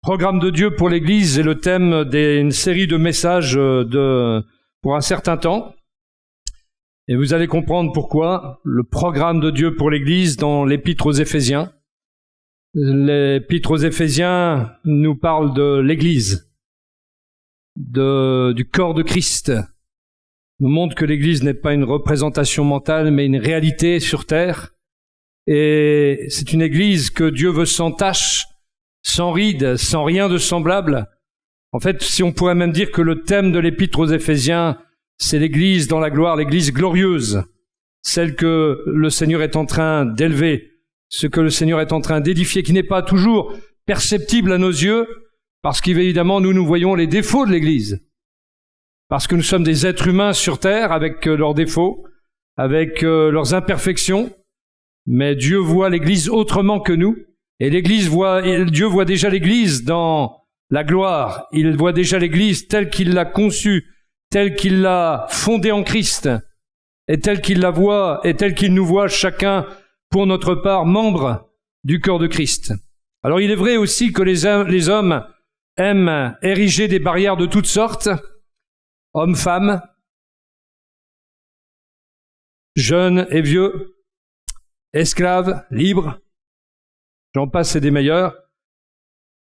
Programme de Dieu pour l'Église est le thème d'une série de messages pour un certain temps. Et vous allez comprendre pourquoi. Le programme de Dieu pour l'Église dans l'Épître aux Éphésiens. L'Épître aux Éphésiens nous parle de l'Église, du corps de Christ. Nous montre que l'Église n'est pas une représentation mentale, mais une réalité sur terre. Et c'est une Église que Dieu veut sans tache, sans ride, sans rien de semblable. En fait, si on pourrait même dire que le thème de l'Épître aux Éphésiens, c'est l'Église dans la gloire, l'Église glorieuse, celle que le Seigneur est en train d'élever, ce que le Seigneur est en train d'édifier, qui n'est pas toujours perceptible à nos yeux, parce qu'évidemment, nous voyons les défauts de l'Église. Parce que nous sommes des êtres humains sur terre, avec leurs défauts, avec leurs imperfections, mais Dieu voit l'Église autrement que nous. Et Dieu voit déjà l'Église dans la gloire. Il voit déjà l'Église telle qu'il l'a conçue, telle qu'il l'a fondée en Christ, et telle qu'il la voit, et telle qu'il nous voit chacun pour notre part membres du corps de Christ. Alors il est vrai aussi que les hommes aiment ériger des barrières de toutes sortes, hommes, femmes, jeunes et vieux, esclaves, libres, j'en passe et des meilleurs.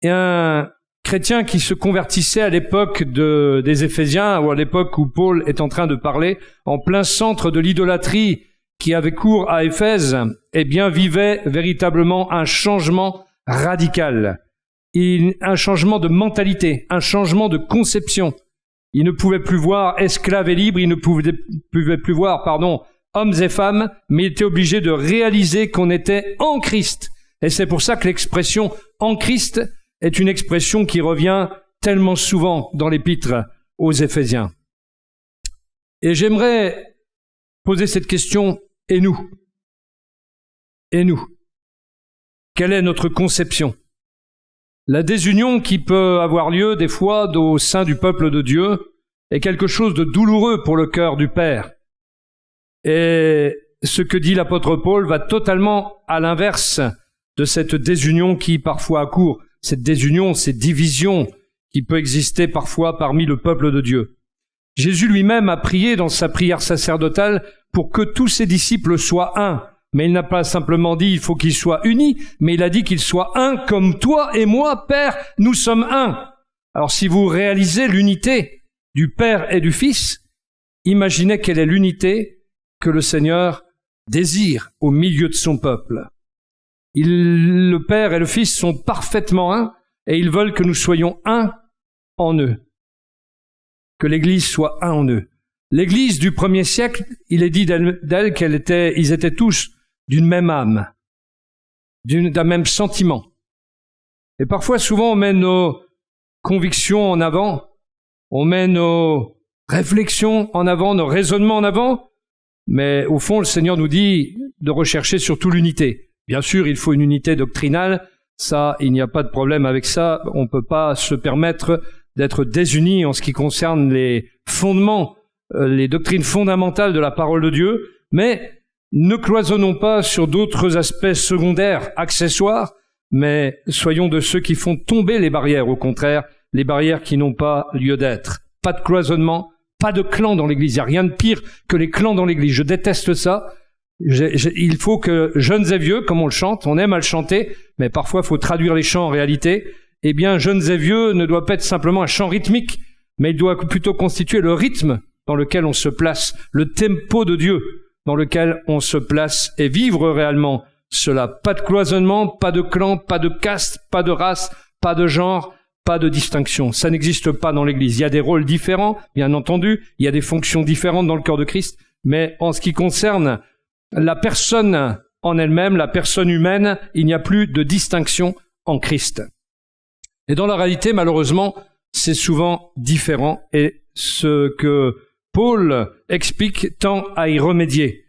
Et un chrétien qui se convertissait à l'époque des Éphésiens, ou à l'époque où Paul est en train de parler, en plein centre de l'idolâtrie qui avait cours à Éphèse, eh bien vivait véritablement un changement radical, un changement de mentalité, un changement de conception. Il ne pouvait plus voir esclaves et libres, il ne pouvait plus voir, hommes et femmes, mais il était obligé de réaliser qu'on était en Christ. Et c'est pour ça que l'expression « en Christ » est une expression qui revient tellement souvent dans l'Épître aux Éphésiens. Et j'aimerais poser cette question « et nous ?» Et nous ? Quelle est notre conception ? La désunion qui peut avoir lieu des fois au sein du peuple de Dieu est quelque chose de douloureux pour le cœur du Père. Et ce que dit l'apôtre Paul va totalement à l'inverse de cette désunion qui parfois accourt, cette désunion, cette division qui peut exister parfois parmi le peuple de Dieu. Jésus lui-même a prié dans sa prière sacerdotale pour que tous ses disciples soient un. Mais il n'a pas simplement dit il faut qu'ils soient unis, mais il a dit qu'ils soient un comme toi et moi, Père, nous sommes un. Alors si vous réalisez l'unité du Père et du Fils, imaginez quelle est l'unité que le Seigneur désire au milieu de son peuple. Le Père et le Fils sont parfaitement un et ils veulent que nous soyons un en eux. Que l'Église soit un en eux. L'Église du premier siècle, il est dit d'elle ils étaient tous d'une même âme, d'un même sentiment. Et parfois, souvent, on met nos convictions en avant, on met nos réflexions en avant, nos raisonnements en avant, mais au fond, le Seigneur nous dit de rechercher surtout l'unité. Bien sûr, il faut une unité doctrinale, ça, il n'y a pas de problème avec ça, on ne peut pas se permettre d'être désunis en ce qui concerne les fondements, les doctrines fondamentales de la parole de Dieu, mais ne cloisonnons pas sur d'autres aspects secondaires, accessoires, mais soyons de ceux qui font tomber les barrières, au contraire, les barrières qui n'ont pas lieu d'être. Pas de cloisonnement, pas de clans dans l'Église. Il n'y a rien de pire que les clans dans l'Église. Je déteste ça. Il faut que jeunes et vieux, comme on le chante, on aime à le chanter, mais parfois il faut traduire les chants en réalité. Eh bien, jeunes et vieux ne doit pas être simplement un chant rythmique, mais il doit plutôt constituer le rythme dans lequel on se place, le tempo de Dieu dans lequel on se place et vivre réellement cela. Pas de cloisonnement, pas de clan, pas de caste, pas de race, pas de genre, pas de distinction. Ça n'existe pas dans l'Église. Il y a des rôles différents, bien entendu, il y a des fonctions différentes dans le corps de Christ, mais en ce qui concerne la personne en elle-même, la personne humaine, il n'y a plus de distinction en Christ. Et dans la réalité, malheureusement, c'est souvent différent et ce que Paul explique tend à y remédier.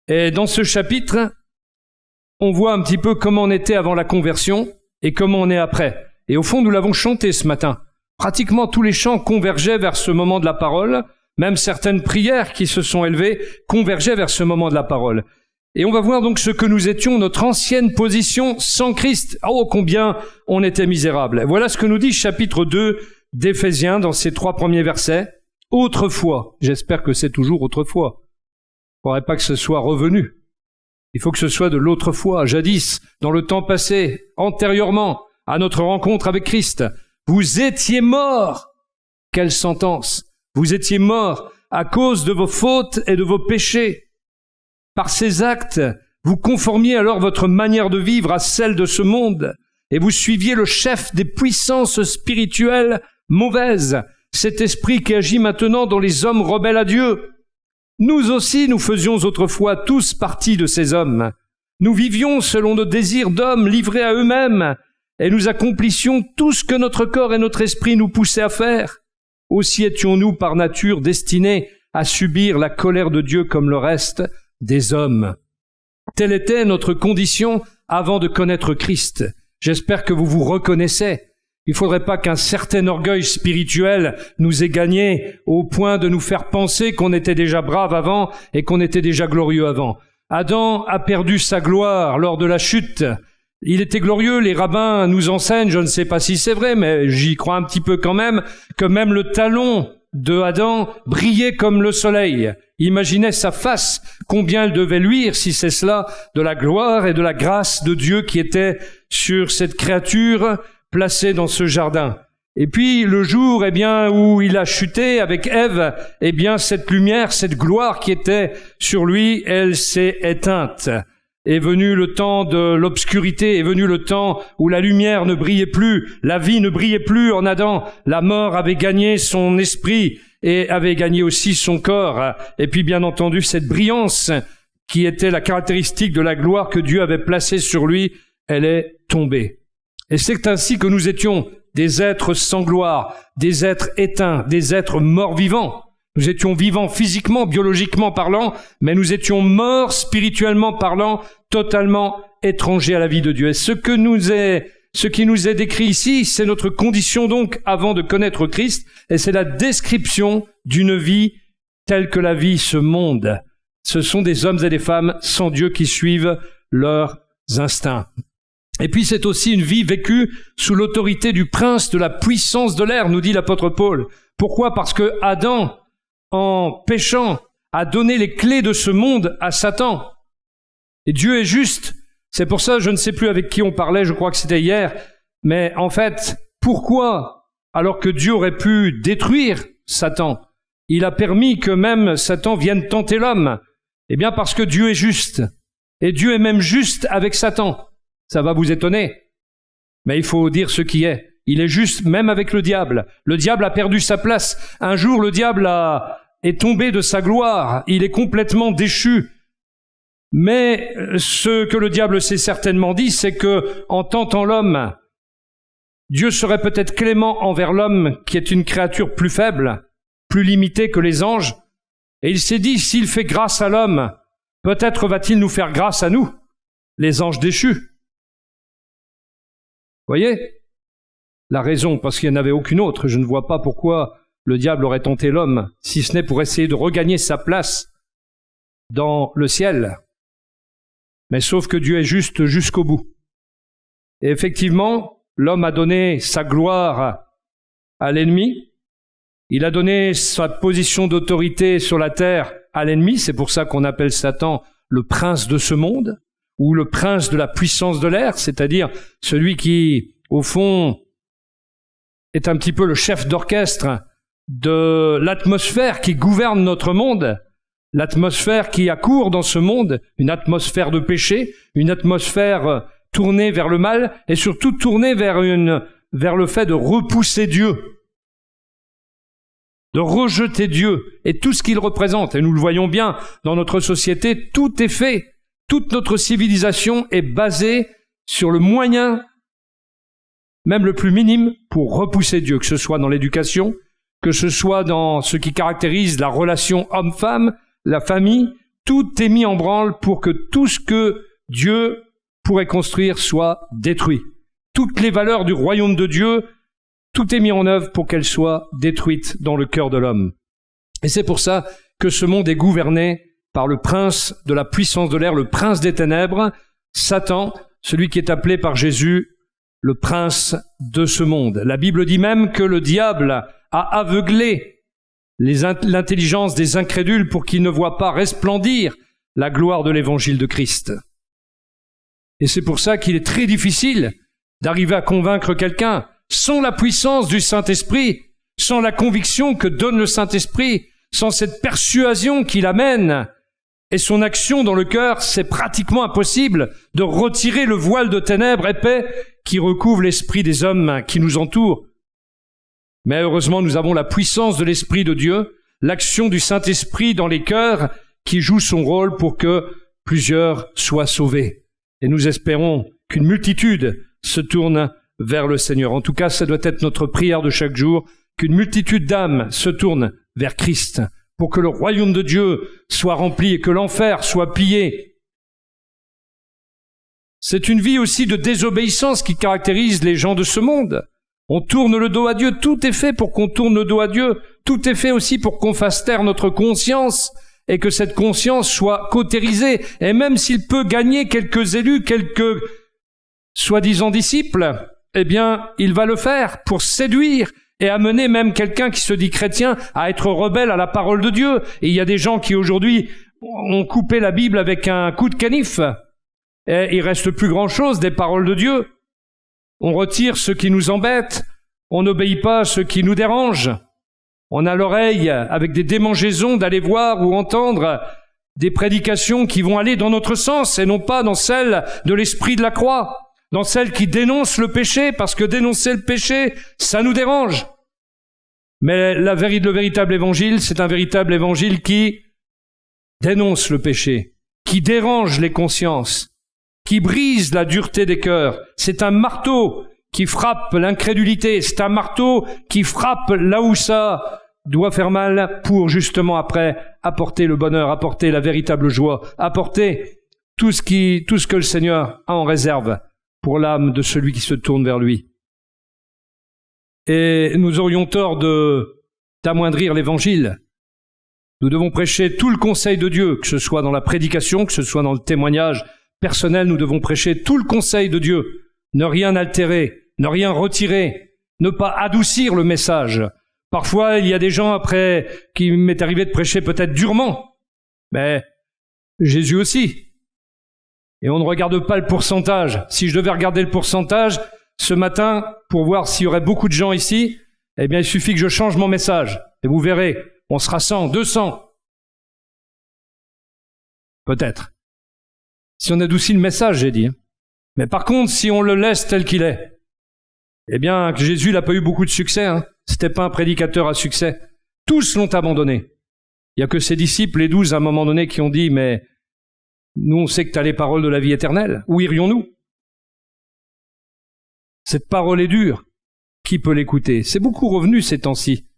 Et dans ce chapitre, on voit un petit peu comment on était avant la conversion et comment on est après. Et au fond, nous l'avons chanté ce matin. Pratiquement tous les chants convergeaient vers ce moment de la parole. Même certaines prières qui se sont élevées convergeaient vers ce moment de la parole. Et on va voir donc ce que nous étions, notre ancienne position sans Christ. Oh, combien on était misérables. Voilà ce que nous dit chapitre 2 d'Éphésiens dans ces 3 premiers versets. Autrefois, j'espère que c'est toujours autrefois. Il ne faudrait pas que ce soit revenu. Il faut que ce soit de l'autrefois, jadis, dans le temps passé, antérieurement à notre rencontre avec Christ. Vous étiez morts. Quelle sentence! Vous étiez morts à cause de vos fautes et de vos péchés. Par ces actes, vous conformiez alors votre manière de vivre à celle de ce monde, et vous suiviez le chef des puissances spirituelles mauvaises, cet esprit qui agit maintenant dans les hommes rebelles à Dieu. Nous aussi, nous faisions autrefois tous partie de ces hommes. Nous vivions selon nos désirs d'hommes livrés à eux-mêmes, et nous accomplissions tout ce que notre corps et notre esprit nous poussaient à faire. Aussi étions-nous par nature destinés à subir la colère de Dieu comme le reste des hommes. Telle était notre condition avant de connaître Christ. J'espère que vous vous reconnaissez. Il ne faudrait pas qu'un certain orgueil spirituel nous ait gagnés au point de nous faire penser qu'on était déjà brave avant et qu'on était déjà glorieux avant. Adam a perdu sa gloire lors de la chute. Il était glorieux, les rabbins nous enseignent, je ne sais pas si c'est vrai, mais j'y crois un petit peu quand même, que même le talon de Adam brillait comme le soleil. Imaginez sa face, combien elle devait luire, si c'est cela, de la gloire et de la grâce de Dieu qui était sur cette créature placée dans ce jardin. Et puis le jour, où il a chuté avec Ève, cette lumière, cette gloire qui était sur lui, elle s'est éteinte. Est venu le temps de l'obscurité, est venu le temps où la lumière ne brillait plus, la vie ne brillait plus en Adam, la mort avait gagné son esprit et avait gagné aussi son corps. Et puis bien entendu, cette brillance qui était la caractéristique de la gloire que Dieu avait placée sur lui, elle est tombée. Et c'est ainsi que nous étions des êtres sans gloire, des êtres éteints, des êtres morts vivants. Nous étions vivants physiquement, biologiquement parlant, mais nous étions morts spirituellement parlant, totalement étrangers à la vie de Dieu. Et ce qui nous est décrit ici, c'est notre condition donc avant de connaître Christ, et c'est la description d'une vie telle que la vie ce monde. Ce sont des hommes et des femmes sans Dieu qui suivent leurs instincts. Et puis c'est aussi une vie vécue sous l'autorité du prince de la puissance de l'air, nous dit l'apôtre Paul. Pourquoi? Parce que Adam, en péchant, a donné les clés de ce monde à Satan. Et Dieu est juste. C'est pour ça, je ne sais plus avec qui on parlait, je crois que c'était hier, mais en fait, pourquoi, alors que Dieu aurait pu détruire Satan, il a permis que même Satan vienne tenter l'homme? Eh bien parce que Dieu est juste. Et Dieu est même juste avec Satan. Ça va vous étonner. Mais il faut dire ce qui est. Il est juste même avec le diable. Le diable a perdu sa place. Un jour, le diable est tombé de sa gloire. Il est complètement déchu. Mais ce que le diable s'est certainement dit, c'est que, en tentant l'homme, Dieu serait peut-être clément envers l'homme, qui est une créature plus faible, plus limitée que les anges. Et il s'est dit, s'il fait grâce à l'homme, peut-être va-t-il nous faire grâce à nous, les anges déchus. Voyez? La raison, parce qu'il n'y en avait aucune autre. Je ne vois pas pourquoi le diable aurait tenté l'homme, si ce n'est pour essayer de regagner sa place dans le ciel. Mais sauf que Dieu est juste jusqu'au bout. Et effectivement, l'homme a donné sa gloire à l'ennemi. Il a donné sa position d'autorité sur la terre à l'ennemi. C'est pour ça qu'on appelle Satan le prince de ce monde, ou le prince de la puissance de l'air, c'est-à-dire celui qui, au fond, est un petit peu le chef d'orchestre de l'atmosphère qui gouverne notre monde, l'atmosphère qui accourt dans ce monde, une atmosphère de péché, une atmosphère tournée vers le mal, et surtout tournée vers le fait de repousser Dieu, de rejeter Dieu et tout ce qu'il représente. Et nous le voyons bien dans notre société, tout est fait. Toute notre civilisation est basée sur le moyen, même le plus minime, pour repousser Dieu, que ce soit dans l'éducation, que ce soit dans ce qui caractérise la relation homme-femme, la famille. Tout est mis en branle pour que tout ce que Dieu pourrait construire soit détruit. Toutes les valeurs du royaume de Dieu, tout est mis en œuvre pour qu'elles soient détruites dans le cœur de l'homme. Et c'est pour ça que ce monde est gouverné par le prince de la puissance de l'air, le prince des ténèbres, Satan, celui qui est appelé par Jésus le prince de ce monde. La Bible dit même que le diable a aveuglé l'intelligence des incrédules pour qu'ils ne voient pas resplendir la gloire de l'évangile de Christ. Et c'est pour ça qu'il est très difficile d'arriver à convaincre quelqu'un sans la puissance du Saint-Esprit, sans la conviction que donne le Saint-Esprit, sans cette persuasion qu'il amène et son action dans le cœur. C'est pratiquement impossible de retirer le voile de ténèbres épais qui recouvre l'esprit des hommes qui nous entourent. Mais heureusement, nous avons la puissance de l'Esprit de Dieu, l'action du Saint-Esprit dans les cœurs qui joue son rôle pour que plusieurs soient sauvés. Et nous espérons qu'une multitude se tourne vers le Seigneur. En tout cas, ça doit être notre prière de chaque jour, qu'une multitude d'âmes se tournent vers Christ pour que le royaume de Dieu soit rempli et que l'enfer soit pillé. C'est une vie aussi de désobéissance qui caractérise les gens de ce monde. On tourne le dos à Dieu, tout est fait pour qu'on tourne le dos à Dieu, tout est fait aussi pour qu'on fasse taire notre conscience et que cette conscience soit cautérisée. Et même s'il peut gagner quelques élus, quelques soi-disant disciples, eh bien, il va le faire pour séduire et amener même quelqu'un qui se dit chrétien à être rebelle à la parole de Dieu. Et il y a des gens qui aujourd'hui ont coupé la Bible avec un coup de canif. Et il reste plus grand-chose des paroles de Dieu. On retire ce qui nous embête, on n'obéit pas à ce qui nous dérange. On a l'oreille avec des démangeaisons d'aller voir ou entendre des prédications qui vont aller dans notre sens et non pas dans celle de l'esprit de la croix, dans celle qui dénonce le péché, parce que dénoncer le péché, ça nous dérange. Mais le véritable évangile, c'est un véritable évangile qui dénonce le péché, qui dérange les consciences, qui brise la dureté des cœurs. C'est un marteau qui frappe l'incrédulité, c'est un marteau qui frappe là où ça doit faire mal pour justement après apporter le bonheur, apporter la véritable joie, apporter tout ce que le Seigneur a en réserve pour l'âme de celui qui se tourne vers lui. Et nous aurions tort d'amoindrir l'évangile. Nous devons prêcher tout le conseil de Dieu, que ce soit dans la prédication, que ce soit dans le témoignage personnel, nous devons prêcher tout le conseil de Dieu. Ne rien altérer, ne rien retirer, ne pas adoucir le message. Parfois, il y a des gens après qui m'est arrivé de prêcher peut-être durement, mais Jésus aussi. Et on ne regarde pas le pourcentage. Si je devais regarder le pourcentage, ce matin, pour voir s'il y aurait beaucoup de gens ici, eh bien, il suffit que je change mon message. Et vous verrez, on sera 100, 200. Peut-être. Si on adoucit le message, j'ai dit. Mais par contre, si on le laisse tel qu'il est, eh bien, Jésus n'a pas eu beaucoup de succès. C'était pas un prédicateur à succès. Tous l'ont abandonné. Il n'y a que ses disciples, les 12, à un moment donné, qui ont dit, mais nous, on sait que tu as les paroles de la vie éternelle. Où irions-nous? Cette parole est dure. Qui peut l'écouter? C'est beaucoup revenu ces temps-ci.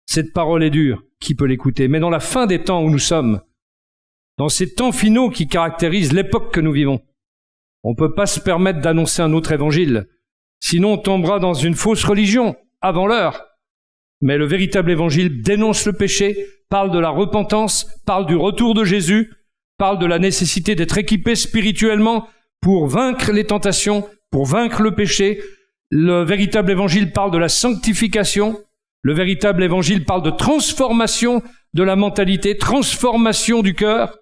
Cette parole est dure. Qui peut l'écouter? Mais dans la fin des temps où nous sommes, dans ces temps finaux qui caractérisent l'époque que nous vivons, on ne peut pas se permettre d'annoncer un autre évangile. Sinon, on tombera dans une fausse religion avant l'heure. Mais le véritable évangile dénonce le péché, parle de la repentance, parle du retour de Jésus, parle de la nécessité d'être équipé spirituellement pour vaincre les tentations, pour vaincre le péché. Le véritable évangile parle de la sanctification. Le véritable évangile parle de transformation de la mentalité, transformation du cœur.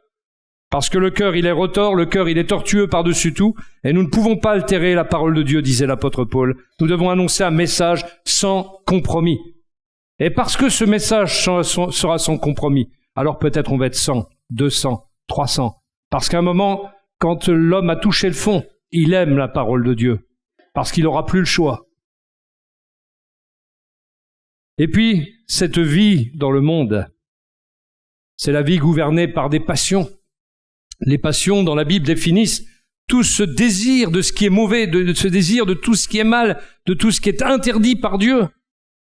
Parce que le cœur, il est retors, le cœur, il est tortueux par-dessus tout, et nous ne pouvons pas altérer la parole de Dieu, disait l'apôtre Paul. Nous devons annoncer un message sans compromis. Et parce que ce message sera sans compromis, alors peut-être on va être 100, 200, 300. Parce qu'à un moment, quand l'homme a touché le fond, il aime la parole de Dieu. Parce qu'il n'aura plus le choix. Et puis, cette vie dans le monde, c'est la vie gouvernée par des passions. Les passions, dans la Bible, définissent tout ce désir de ce qui est mauvais, de ce désir de tout ce qui est mal, de tout ce qui est interdit par Dieu.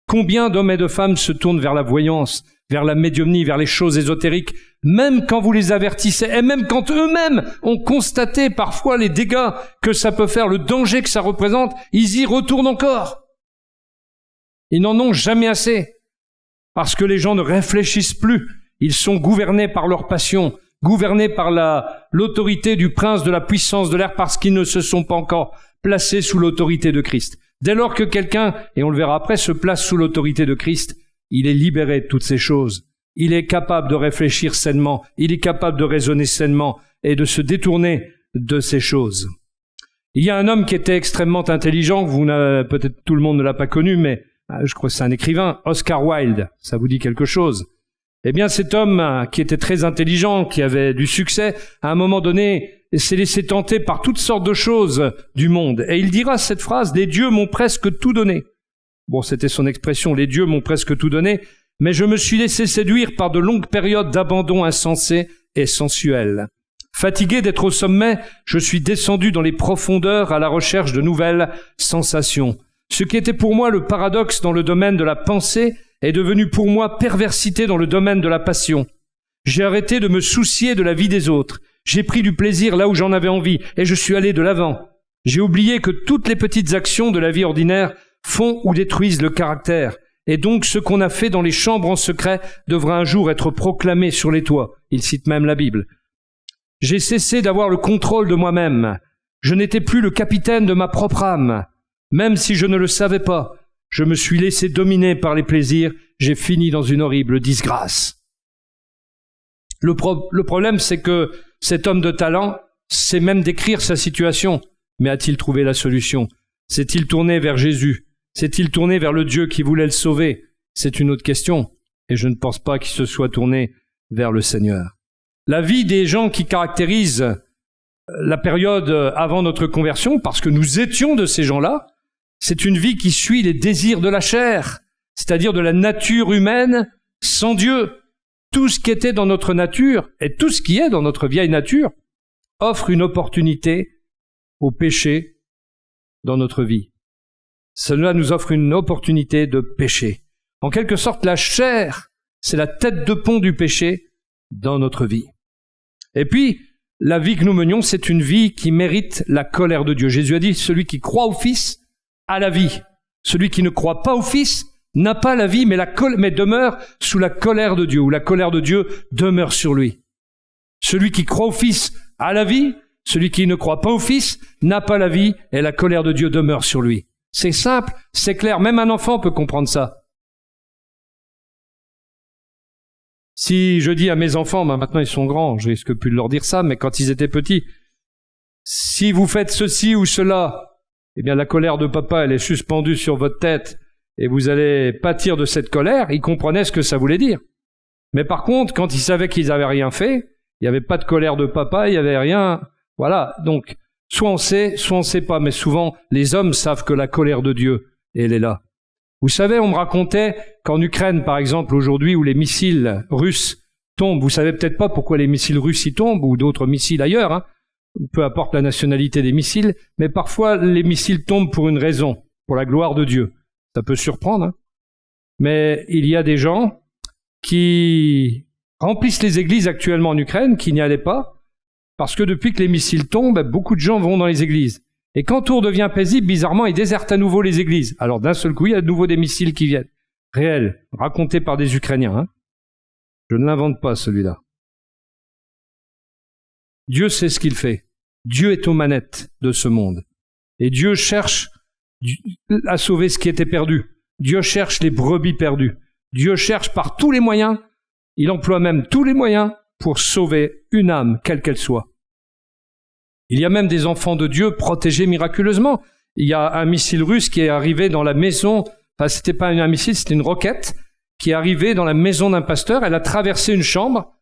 Combien d'hommes et de femmes se tournent vers la voyance, vers la médiumnie, vers les choses ésotériques, même quand vous les avertissez, et même quand eux-mêmes ont constaté parfois les dégâts que ça peut faire, le danger que ça représente, ils y retournent encore. Ils n'en ont jamais assez, parce que les gens ne réfléchissent plus. Ils sont gouvernés par leurs passions, gouvernés par l'autorité du prince de la puissance de l'air parce qu'ils ne se sont pas encore placés sous l'autorité de Christ. Dès lors que quelqu'un, et on le verra après, se place sous l'autorité de Christ, il est libéré de toutes ces choses. Il est capable de réfléchir sainement, il est capable de raisonner sainement et de se détourner de ces choses. Il y a un homme qui était extrêmement intelligent, peut-être tout le monde ne l'a pas connu, mais je crois que c'est un écrivain, Oscar Wilde, ça vous dit quelque chose? Eh bien, cet homme qui était très intelligent, qui avait du succès, à un moment donné, s'est laissé tenter par toutes sortes de choses du monde. Et il dira cette phrase, « Les dieux m'ont presque tout donné ». Bon, c'était son expression, « Les dieux m'ont presque tout donné », mais je me suis laissé séduire par de longues périodes d'abandon insensé et sensuel. Fatigué d'être au sommet, je suis descendu dans les profondeurs à la recherche de nouvelles sensations. Ce qui était pour moi le paradoxe dans le domaine de la pensée est devenu pour moi perversité dans le domaine de la passion. J'ai arrêté de me soucier de la vie des autres. J'ai pris du plaisir là où j'en avais envie et je suis allé de l'avant. J'ai oublié que toutes les petites actions de la vie ordinaire font ou détruisent le caractère. Et donc ce qu'on a fait dans les chambres en secret devra un jour être proclamé sur les toits. Il cite même la Bible. J'ai cessé d'avoir le contrôle de moi-même. Je n'étais plus le capitaine de ma propre âme. Même si je ne le savais pas, je me suis laissé dominer par les plaisirs. J'ai fini dans une horrible disgrâce. Le problème, c'est que cet homme de talent sait même décrire sa situation. Mais a-t-il trouvé la solution? S'est-il tourné vers Jésus? S'est-il tourné vers le Dieu qui voulait le sauver? C'est une autre question. Et je ne pense pas qu'il se soit tourné vers le Seigneur. La vie des gens qui caractérisent la période avant notre conversion, parce que nous étions de ces gens-là, c'est une vie qui suit les désirs de la chair, c'est-à-dire de la nature humaine sans Dieu. Tout ce qui était dans notre nature, et tout ce qui est dans notre vieille nature, offre une opportunité au péché dans notre vie. Cela nous offre une opportunité de pécher. En quelque sorte, la chair, c'est la tête de pont du péché dans notre vie. Et puis, la vie que nous menions, c'est une vie qui mérite la colère de Dieu. Jésus a dit, celui qui croit au Fils a la vie. Celui qui ne croit pas au Fils n'a pas la vie, mais demeure sous la colère de Dieu, ou la colère de Dieu demeure sur lui. Celui qui croit au Fils a la vie, celui qui ne croit pas au Fils n'a pas la vie, et la colère de Dieu demeure sur lui. C'est simple, c'est clair, même un enfant peut comprendre ça. Si je dis à mes enfants, maintenant ils sont grands, je risque plus de leur dire ça, mais quand ils étaient petits, si vous faites ceci ou cela, eh bien la colère de papa, elle est suspendue sur votre tête et vous allez pâtir de cette colère, ils comprenaient ce que ça voulait dire. Mais par contre, quand ils savaient qu'ils n'avaient rien fait, il n'y avait pas de colère de papa, il n'y avait rien. Voilà, donc soit on sait pas, mais souvent les hommes savent que la colère de Dieu, elle est là. Vous savez, on me racontait qu'en Ukraine, par exemple, aujourd'hui, où les missiles russes tombent, vous savez peut-être pas pourquoi les missiles russes y tombent, ou d'autres missiles ailleurs, hein, peu importe la nationalité des missiles, mais parfois les missiles tombent pour une raison, pour la gloire de Dieu. Ça peut surprendre, hein. Mais il y a des gens qui remplissent les églises actuellement en Ukraine, qui n'y allaient pas, parce que depuis que les missiles tombent, beaucoup de gens vont dans les églises. Et quand tout devient paisible, bizarrement, ils désertent à nouveau les églises. Alors d'un seul coup, il y a de nouveau des missiles qui viennent. Réels, racontés par des Ukrainiens. Hein. Je ne l'invente pas, celui-là. Dieu sait ce qu'il fait. Dieu est aux manettes de ce monde. Et Dieu cherche à sauver ce qui était perdu. Dieu cherche les brebis perdues. Dieu cherche par tous les moyens, il emploie même tous les moyens pour sauver une âme, quelle qu'elle soit. Il y a même des enfants de Dieu protégés miraculeusement. Il y a un missile russe qui est arrivé dans la maison, enfin c'était pas un missile, c'était une roquette, qui est arrivée dans la maison d'un pasteur, elle a traversé une chambre,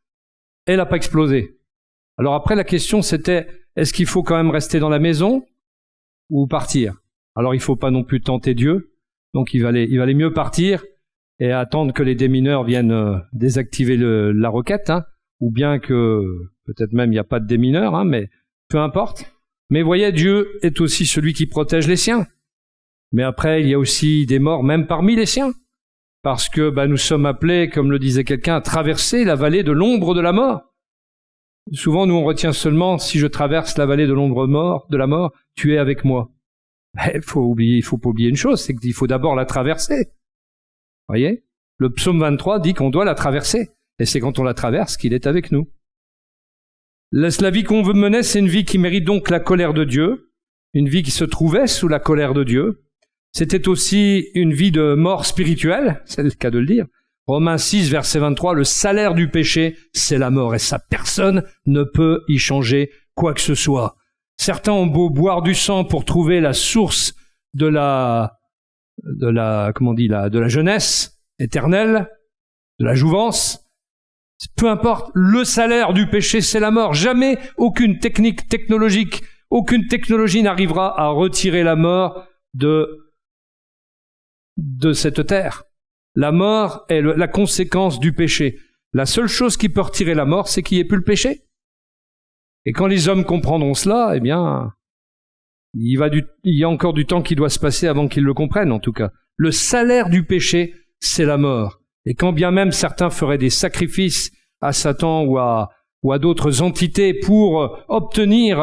elle n'a pas explosé. Alors après la question c'était, est-ce qu'il faut quand même rester dans la maison ou partir? Alors il faut pas non plus tenter Dieu, donc il valait mieux partir et attendre que les démineurs viennent désactiver la roquette, hein, ou bien que, peut-être même il n'y a pas de démineurs, hein, mais peu importe. Mais voyez, Dieu est aussi celui qui protège les siens. Mais après, il y a aussi des morts, même parmi les siens. Parce que nous sommes appelés, comme le disait quelqu'un, à traverser la vallée de l'ombre de la mort. Souvent, nous, on retient seulement, si je traverse la vallée de l'ombre de la mort, tu es avec moi. Il faut pas oublier une chose, c'est qu'il faut d'abord la traverser. Voyez? Le psaume 23 dit qu'on doit la traverser. Et c'est quand on la traverse qu'il est avec nous. La vie qu'on veut mener, c'est une vie qui mérite donc la colère de Dieu, une vie qui se trouvait sous la colère de Dieu. C'était aussi une vie de mort spirituelle, c'est le cas de le dire. Romains 6, verset 23, le salaire du péché, c'est la mort, et ça, personne ne peut y changer quoi que ce soit. Certains ont beau boire du sang pour trouver la source de la jeunesse éternelle, de la jouvence. Peu importe, le salaire du péché, c'est la mort. Jamais aucune technique technologique, aucune technologie n'arrivera à retirer la mort de cette terre. La mort est la conséquence du péché. La seule chose qui peut retirer la mort, c'est qu'il n'y ait plus le péché. Et quand les hommes comprendront cela, eh bien, il y a encore du temps qui doit se passer avant qu'ils le comprennent, en tout cas. Le salaire du péché, c'est la mort. Et quand bien même certains feraient des sacrifices à Satan ou à d'autres entités pour obtenir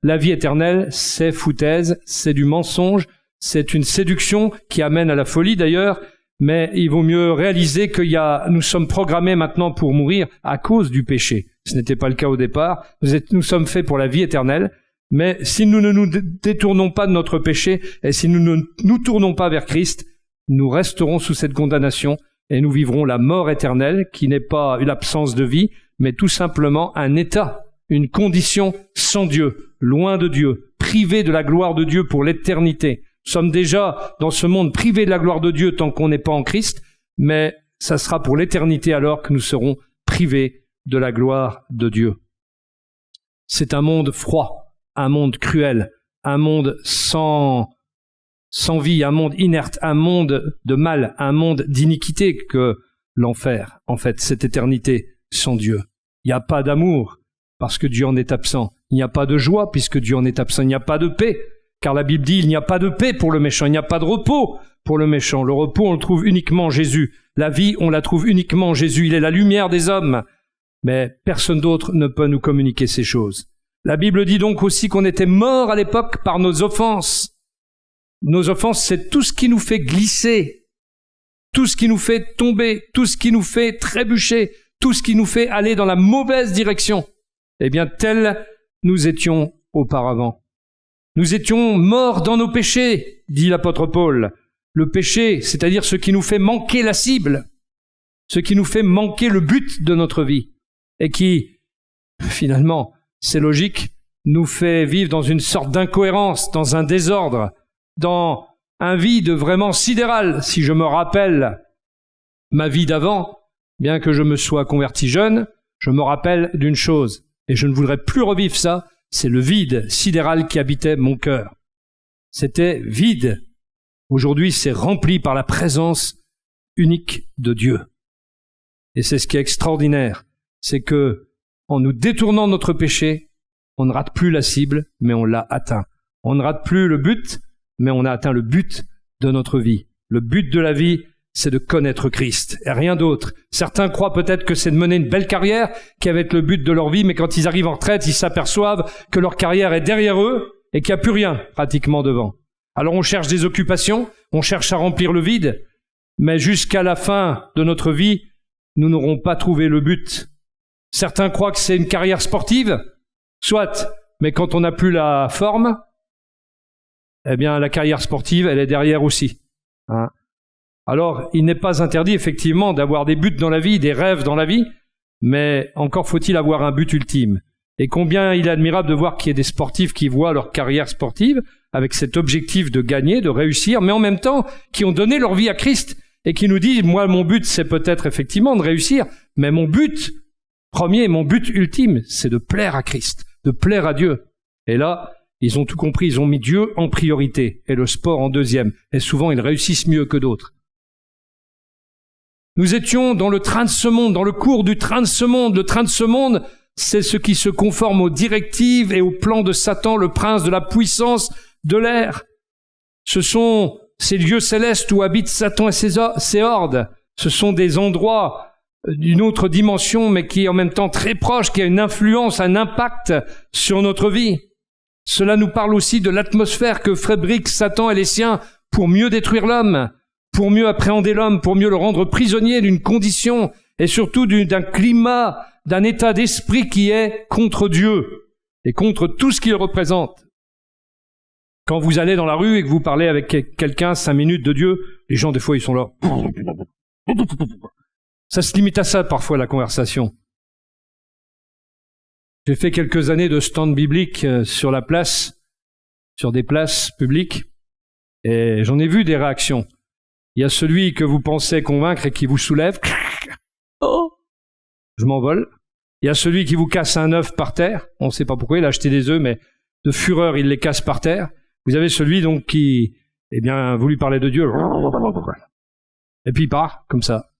la vie éternelle, c'est foutaise, c'est du mensonge, c'est une séduction qui amène à la folie d'ailleurs, mais il vaut mieux réaliser que nous sommes programmés maintenant pour mourir à cause du péché. Ce n'était pas le cas au départ. Nous sommes faits pour la vie éternelle, mais si nous ne nous détournons pas de notre péché et si nous ne nous tournons pas vers Christ, nous resterons sous cette condamnation et nous vivrons la mort éternelle qui n'est pas une absence de vie, mais tout simplement un état, une condition sans Dieu, loin de Dieu, privé de la gloire de Dieu pour l'éternité. Nous sommes déjà dans ce monde privé de la gloire de Dieu tant qu'on n'est pas en Christ, mais ça sera pour l'éternité alors que nous serons privés de la gloire de Dieu. C'est un monde froid, un monde cruel, un monde sans vie, un monde inerte, un monde de mal, un monde d'iniquité que l'enfer, en fait, cette éternité sans Dieu. Il n'y a pas d'amour parce que Dieu en est absent. Il n'y a pas de joie puisque Dieu en est absent. Il n'y a pas de paix. Car la Bible dit, il n'y a pas de paix pour le méchant, il n'y a pas de repos pour le méchant. Le repos, on le trouve uniquement en Jésus. La vie, on la trouve uniquement en Jésus. Il est la lumière des hommes. Mais personne d'autre ne peut nous communiquer ces choses. La Bible dit donc aussi qu'on était morts à l'époque par nos offenses. Nos offenses, c'est tout ce qui nous fait glisser, tout ce qui nous fait tomber, tout ce qui nous fait trébucher, tout ce qui nous fait aller dans la mauvaise direction. Eh bien, tels nous étions auparavant. Nous étions morts dans nos péchés, dit l'apôtre Paul. Le péché, c'est-à-dire ce qui nous fait manquer la cible, ce qui nous fait manquer le but de notre vie, et qui, finalement, c'est logique, nous fait vivre dans une sorte d'incohérence, dans un désordre, dans un vide vraiment sidéral. Si je me rappelle ma vie d'avant, bien que je me sois converti jeune, je me rappelle d'une chose, et je ne voudrais plus revivre ça, c'est le vide sidéral qui habitait mon cœur. C'était vide. Aujourd'hui, c'est rempli par la présence unique de Dieu. Et c'est ce qui est extraordinaire, c'est que, en nous détournant de notre péché, on ne rate plus la cible, mais on l'a atteint. On ne rate plus le but, mais on a atteint le but de notre vie. Le but de la vie, c'est de connaître Christ, et rien d'autre. Certains croient peut-être que c'est de mener une belle carrière, qui va être le but de leur vie, mais quand ils arrivent en retraite, ils s'aperçoivent que leur carrière est derrière eux, et qu'il n'y a plus rien, pratiquement, devant. Alors on cherche des occupations, on cherche à remplir le vide, mais jusqu'à la fin de notre vie, nous n'aurons pas trouvé le but. Certains croient que c'est une carrière sportive, soit, mais quand on n'a plus la forme, eh bien la carrière sportive, elle est derrière aussi. Alors, il n'est pas interdit effectivement d'avoir des buts dans la vie, des rêves dans la vie, mais encore faut-il avoir un but ultime. Et combien il est admirable de voir qu'il y a des sportifs qui voient leur carrière sportive avec cet objectif de gagner, de réussir, mais en même temps qui ont donné leur vie à Christ et qui nous disent, moi mon but c'est peut-être effectivement de réussir, mais mon but premier, mon but ultime, c'est de plaire à Christ, de plaire à Dieu. Et là, ils ont tout compris, ils ont mis Dieu en priorité et le sport en deuxième. Et souvent, ils réussissent mieux que d'autres. Nous étions dans le train de ce monde, dans le cours du train de ce monde. Le train de ce monde, c'est ce qui se conforme aux directives et aux plans de Satan, le prince de la puissance de l'air. Ce sont ces lieux célestes où habitent Satan et ses hordes. Ce sont des endroits d'une autre dimension, mais qui est en même temps très proche, qui a une influence, un impact sur notre vie. Cela nous parle aussi de l'atmosphère que fabriquent Satan et les siens pour mieux détruire l'homme, pour mieux appréhender l'homme, pour mieux le rendre prisonnier d'une condition et surtout d'un climat d'un état d'esprit qui est contre Dieu et contre tout ce qu'il représente. Quand vous allez dans la rue et que vous parlez avec quelqu'un 5 minutes de Dieu, les gens des fois ils sont là. Ça se limite à ça parfois la conversation. J'ai fait quelques années de stand biblique sur la place, sur des places publiques, et j'en ai vu des réactions. Il y a celui que vous pensez convaincre et qui vous soulève. Oh, je m'envole. Il y a celui qui vous casse un œuf par terre. On ne sait pas pourquoi, il a acheté des œufs, mais de fureur, il les casse par terre. Vous avez celui donc qui, vous lui parlez de Dieu. Et puis il part, comme ça.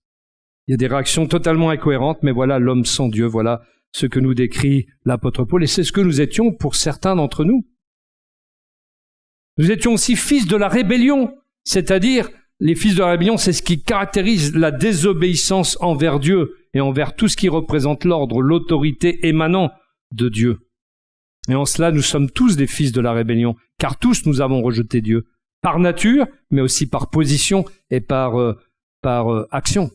Il y a des réactions totalement incohérentes, mais voilà l'homme sans Dieu, voilà ce que nous décrit l'apôtre Paul, et c'est ce que nous étions pour certains d'entre nous. Nous étions aussi fils de la rébellion, c'est-à-dire, les fils de la rébellion, c'est ce qui caractérise la désobéissance envers Dieu et envers tout ce qui représente l'ordre, l'autorité émanant de Dieu. Et en cela, nous sommes tous des fils de la rébellion, car tous nous avons rejeté Dieu, par nature, mais aussi par position et par action.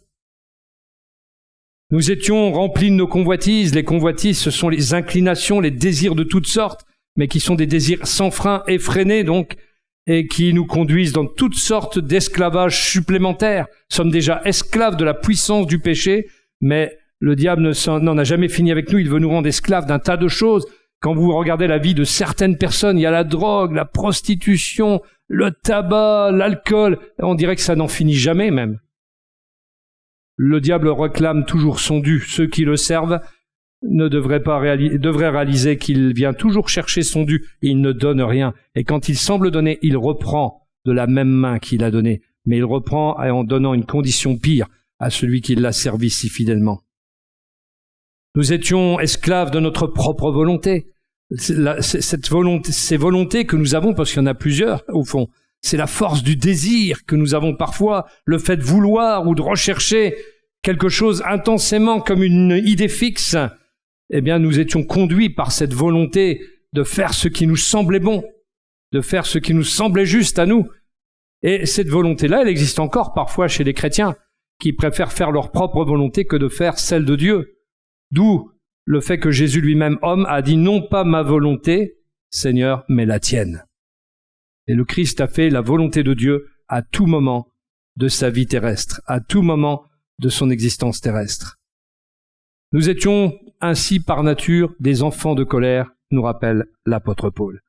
Nous étions remplis de nos convoitises. Les convoitises, ce sont les inclinations, les désirs de toutes sortes, mais qui sont des désirs sans frein, effrénés donc, et qui nous conduisent dans toutes sortes d'esclavages supplémentaires. Nous sommes déjà esclaves de la puissance du péché, mais le diable n'en a jamais fini avec nous. Il veut nous rendre esclaves d'un tas de choses. Quand vous regardez la vie de certaines personnes, il y a la drogue, la prostitution, le tabac, l'alcool. On dirait que ça n'en finit jamais même. Le diable réclame toujours son dû. Ceux qui le servent devraient réaliser qu'il vient toujours chercher son dû et il ne donne rien. Et quand il semble donner, il reprend de la même main qu'il a donné. Mais il reprend en donnant une condition pire à celui qui l'a servi si fidèlement. Nous étions esclaves de notre propre volonté. Ces volontés que nous avons, parce qu'il y en a plusieurs au fond, c'est la force du désir que nous avons parfois, le fait de vouloir ou de rechercher quelque chose intensément comme une idée fixe. Eh bien, nous étions conduits par cette volonté de faire ce qui nous semblait bon, de faire ce qui nous semblait juste à nous. Et cette volonté-là, elle existe encore parfois chez les chrétiens, qui préfèrent faire leur propre volonté que de faire celle de Dieu. D'où le fait que Jésus lui-même, homme, a dit « Non pas ma volonté, Seigneur, mais la tienne ». Et le Christ a fait la volonté de Dieu à tout moment de sa vie terrestre, à tout moment de son existence terrestre. Nous étions ainsi par nature des enfants de colère, nous rappelle l'apôtre Paul.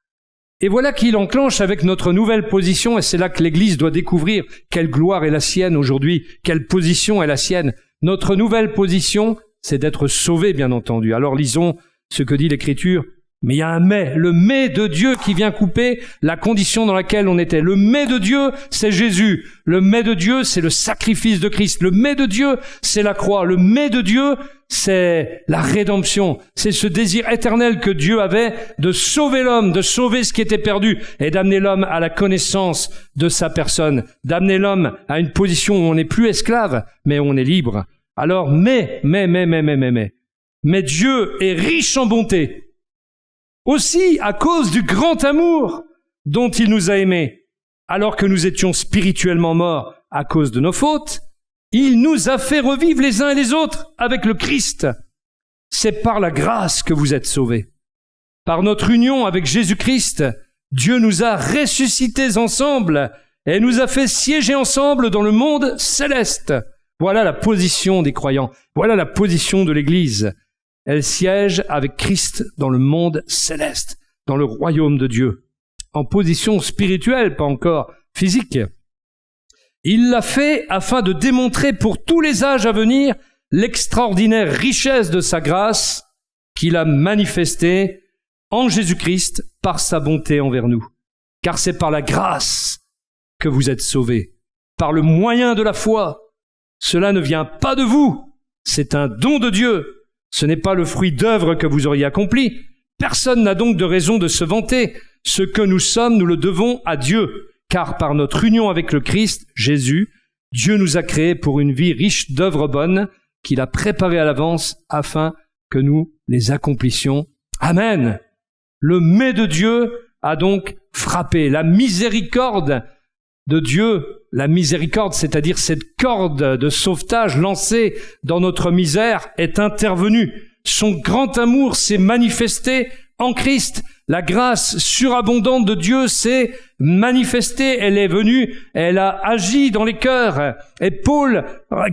Et voilà qu'il enclenche avec notre nouvelle position, et c'est là que l'Église doit découvrir quelle gloire est la sienne aujourd'hui, quelle position est la sienne. Notre nouvelle position, c'est d'être sauvé, bien entendu. Alors lisons ce que dit l'Écriture. Mais il y a un mais, le mais de Dieu qui vient couper la condition dans laquelle on était. Le mais de Dieu, c'est Jésus. Le mais de Dieu, c'est le sacrifice de Christ. Le mais de Dieu, c'est la croix. Le mais de Dieu, c'est la rédemption. C'est ce désir éternel que Dieu avait de sauver l'homme, de sauver ce qui était perdu et d'amener l'homme à la connaissance de sa personne, d'amener l'homme à une position où on n'est plus esclave, mais où on est libre. Alors, mais Dieu est riche en bonté. Aussi, à cause du grand amour dont il nous a aimés, alors que nous étions spirituellement morts à cause de nos fautes, il nous a fait revivre les uns et les autres avec le Christ. C'est par la grâce que vous êtes sauvés. Par notre union avec Jésus-Christ, Dieu nous a ressuscités ensemble et nous a fait siéger ensemble dans le monde céleste. Voilà la position des croyants. Voilà la position de l'Église. Elle siège avec Christ dans le monde céleste, dans le royaume de Dieu, en position spirituelle, pas encore physique. Il l'a fait afin de démontrer pour tous les âges à venir l'extraordinaire richesse de sa grâce qu'il a manifestée en Jésus-Christ par sa bonté envers nous. Car c'est par la grâce que vous êtes sauvés, par le moyen de la foi. Cela ne vient pas de vous, c'est un don de Dieu. Ce n'est pas le fruit d'œuvres que vous auriez accompli. Personne n'a donc de raison de se vanter. Ce que nous sommes, nous le devons à Dieu. Car par notre union avec le Christ, Jésus, Dieu nous a créés pour une vie riche d'œuvres bonnes qu'il a préparées à l'avance afin que nous les accomplissions. Amen. Le mais de Dieu a donc frappé. La miséricorde de Dieu, la miséricorde, c'est-à-dire cette corde de sauvetage lancée dans notre misère, est intervenue Son grand amour s'est manifesté en Christ. La grâce surabondante de Dieu s'est manifestée, elle est venue, elle a agi dans les cœurs. Et Paul,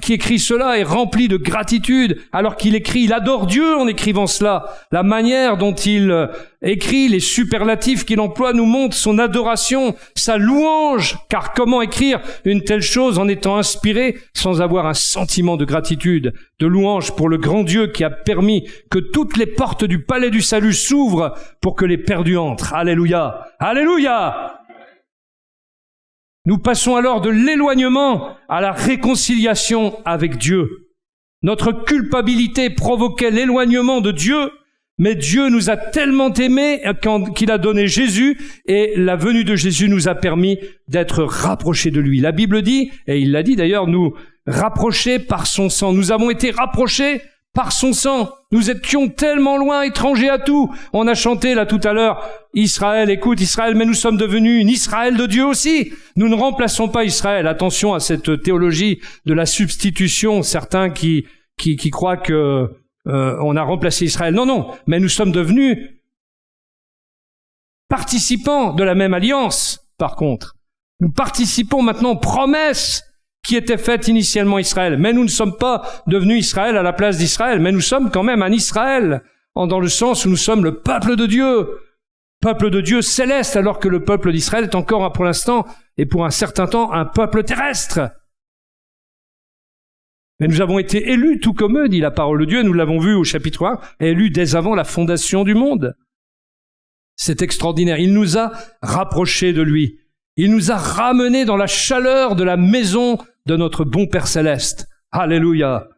qui écrit cela, est rempli de gratitude, alors qu'il écrit, il adore Dieu en écrivant cela. La manière dont il écrit, les superlatifs qu'il emploie nous montrent son adoration, sa louange. Car comment écrire une telle chose en étant inspiré sans avoir un sentiment de gratitude, de louange pour le grand Dieu qui a permis que toutes les portes du palais du salut s'ouvrent pour que les perdus entrent. Alléluia! Alléluia! Nous passons alors de l'éloignement à la réconciliation avec Dieu. Notre culpabilité provoquait l'éloignement de Dieu, mais Dieu nous a tellement aimés qu'il a donné Jésus, et la venue de Jésus nous a permis d'être rapprochés de lui. La Bible dit, et il l'a dit d'ailleurs, nous rapprochés par son sang. Nous avons été rapprochés par son sang. Nous étions tellement loin, étrangers à tout. On a chanté là tout à l'heure, Israël, écoute Israël, mais nous sommes devenus une Israël de Dieu aussi. Nous ne remplaçons pas Israël. Attention à cette théologie de la substitution. Certains qui croient que on a remplacé Israël. Non, mais nous sommes devenus participants de la même alliance, par contre. Nous participons maintenant aux promesses qui était faite initialement Israël. Mais nous ne sommes pas devenus Israël à la place d'Israël, mais nous sommes quand même un Israël, dans le sens où nous sommes le peuple de Dieu céleste, alors que le peuple d'Israël est encore pour l'instant, et pour un certain temps, un peuple terrestre. Mais nous avons été élus tout comme eux, dit la parole de Dieu, nous l'avons vu au chapitre 1, élus dès avant la fondation du monde. C'est extraordinaire, il nous a rapprochés de lui. Il nous a ramenés dans la chaleur de la maison de notre bon Père Céleste. Alléluia.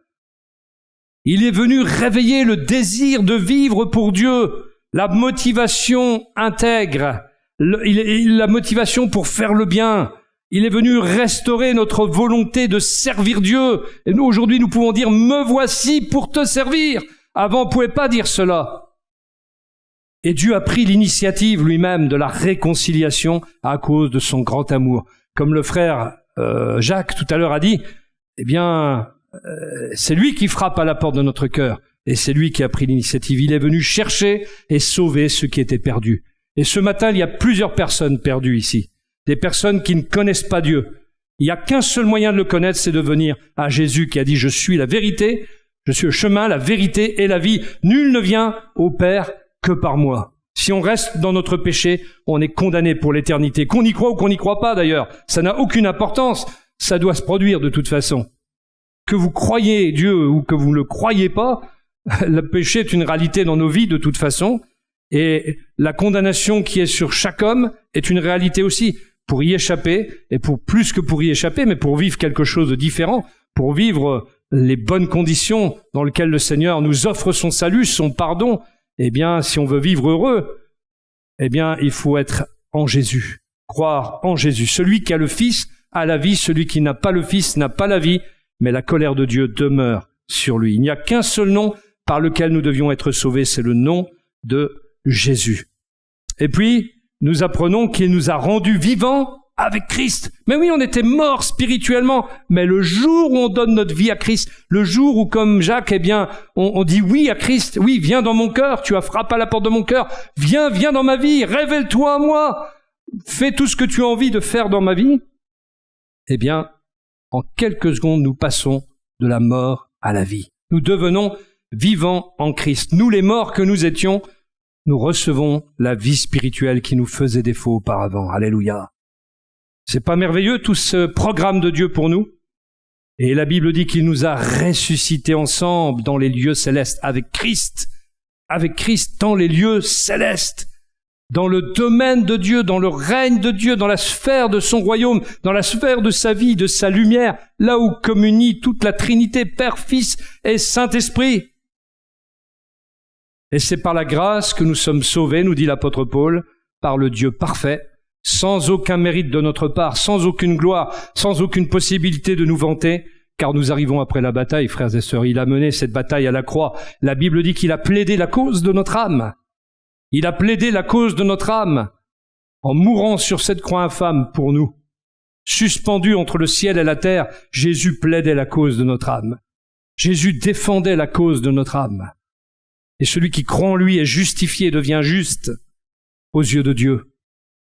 Il est venu réveiller le désir de vivre pour Dieu, la motivation intègre, la motivation pour faire le bien. Il est venu restaurer notre volonté de servir Dieu. Et nous, aujourd'hui, nous pouvons dire « Me voici pour te servir ». Avant, on ne pouvait pas dire cela. Et Dieu a pris l'initiative lui-même de la réconciliation à cause de son grand amour. Comme le frère Jacques tout à l'heure a dit, eh bien, c'est lui qui frappe à la porte de notre cœur. Et c'est lui qui a pris l'initiative. Il est venu chercher et sauver ceux qui étaient perdus. Et ce matin, il y a plusieurs personnes perdues ici. Des personnes qui ne connaissent pas Dieu. Il n'y a qu'un seul moyen de le connaître, c'est de venir à Jésus qui a dit « Je suis la vérité, je suis le chemin, la vérité et la vie. Nul ne vient au Père que par moi. » Si on reste dans notre péché, on est condamné pour l'éternité. Qu'on y croit ou qu'on n'y croit pas d'ailleurs, ça n'a aucune importance. Ça doit se produire de toute façon. Que vous croyez Dieu ou que vous ne le croyez pas, le péché est une réalité dans nos vies de toute façon. Et la condamnation qui est sur chaque homme est une réalité aussi. Pour y échapper, et pour plus que pour y échapper, mais pour vivre quelque chose de différent, pour vivre les bonnes conditions dans lesquelles le Seigneur nous offre son salut, son pardon, eh bien, si on veut vivre heureux, eh bien, il faut être en Jésus, croire en Jésus. Celui qui a le Fils a la vie, celui qui n'a pas le Fils n'a pas la vie, mais la colère de Dieu demeure sur lui. Il n'y a qu'un seul nom par lequel nous devions être sauvés, c'est le nom de Jésus. Et puis, nous apprenons qu'il nous a rendus vivants avec Christ. Mais oui, on était morts spirituellement, mais le jour où on donne notre vie à Christ, le jour où, comme Jacques, eh bien, on dit oui à Christ, oui, viens dans mon cœur, tu as frappé à la porte de mon cœur, viens dans ma vie, révèle-toi à moi, fais tout ce que tu as envie de faire dans ma vie. Eh bien, en quelques secondes, nous passons de la mort à la vie. Nous devenons vivants en Christ. Nous, les morts que nous étions, nous recevons la vie spirituelle qui nous faisait défaut auparavant. Alléluia. C'est pas merveilleux tout ce programme de Dieu pour nous? Et la Bible dit qu'il nous a ressuscités ensemble dans les lieux célestes avec Christ dans les lieux célestes, dans le domaine de Dieu, dans le règne de Dieu, dans la sphère de son royaume, dans la sphère de sa vie, de sa lumière, là où communie toute la Trinité, Père, Fils et Saint-Esprit. Et c'est par la grâce que nous sommes sauvés, nous dit l'apôtre Paul, par le Dieu parfait, sans aucun mérite de notre part, sans aucune gloire, sans aucune possibilité de nous vanter, car nous arrivons après la bataille, frères et sœurs. Il a mené cette bataille à la croix. La Bible dit qu'il a plaidé la cause de notre âme. Il a plaidé la cause de notre âme en mourant sur cette croix infâme pour nous. Suspendu entre le ciel et la terre, Jésus plaidait la cause de notre âme. Jésus défendait la cause de notre âme. Et celui qui croit en lui est justifié et devient juste aux yeux de Dieu.